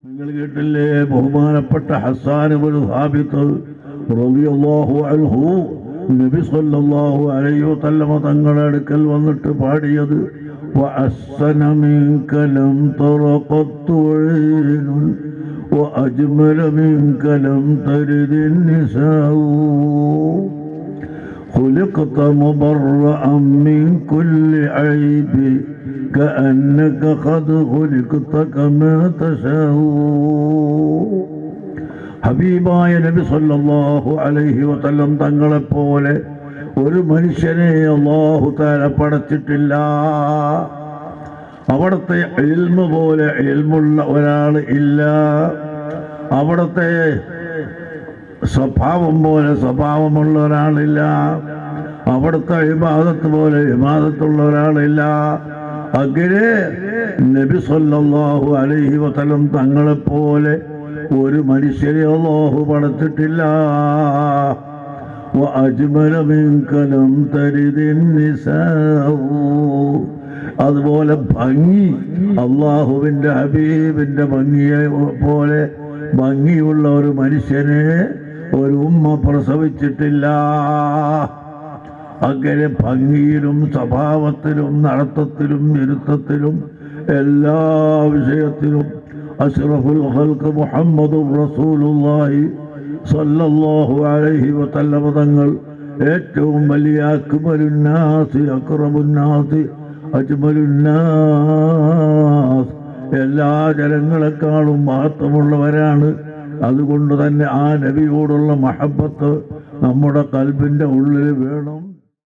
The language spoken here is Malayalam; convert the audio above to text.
നിങ്ങൾ കേട്ടില്ലേ ബഹുമാനപ്പെട്ട ഹസ്സാൻ ഇബ്നു സാബിത്ത് റളിയല്ലാഹു അൻഹു നബി സല്ലല്ലാഹു അലൈഹി വസല്ലം തങ്ങളുടെ അടുക്കൽ വന്നിട്ട് പാടിയത് وأحسن منك لم تر قط عين وأجمل منك لم تلد النساء خلقت مبرأ من كل عيب كأنك قد خلقت كما تشاء ഹബീബായ നബി സല്ലല്ലാഹു അലൈഹി വസല്ലം തങ്ങളെപ്പോലെ ഒരു മനുഷ്യനെ അല്ലാഹു തആല പടച്ചിട്ടില്ല. അവിടുത്തെ ഇൽമു പോലെ ഇൽമുള്ള ഒരാൾ ഇല്ല. അവിടുത്തെ സ്വഭാവം പോലെ സ്വഭാവമുള്ള ഒരാളില്ല. അവിടുത്തെ ഇബാദത്ത് പോലെ ഇബാദത്തുള്ള ഒരാളില്ല. അങ്ങനെ നബി സല്ലല്ലാഹു അലൈഹി വസല്ലം തങ്ങളെപ്പോലെ ഒരു മനുഷ്യരെ അല്ലാഹു പടച്ചിട്ടില്ല. وأجمل منك لم تلد النساء. അതുപോലെ ഭംഗി അള്ളാഹുവിൻ്റെ ഹബീബിൻ്റെ ഭംഗിയെ പോലെ ഭംഗിയുള്ള ഒരു മനുഷ്യനെ ഒരു ഉമ്മ പ്രസവിച്ചിട്ടില്ല. അങ്ങനെ ഭംഗിയിലും സ്വഭാവത്തിലും നടത്തത്തിലും ഇരുത്തത്തിലും എല്ലാ വിഷയത്തിലും അഷ്റഫുൽ ഖൽഖ് മുഹമ്മദുർ റസൂലുള്ളാഹി സല്ലല്ലാഹു അലൈഹി വസല്ലം തങ്ങൾ ഏറ്റവും വലിയ അക്മലുന്നാസി അക്റമുന്നാസി അജ്മലുന്നാസ് എല്ലാ ജനങ്ങളെക്കാളും മഹത്വമുള്ളവരാണ്. അതുകൊണ്ട് തന്നെ ആ നബിയോടുള്ള മഹബത്ത് നമ്മുടെ ഖൽബിൻ്റെ ഉള്ളിൽ വേണം.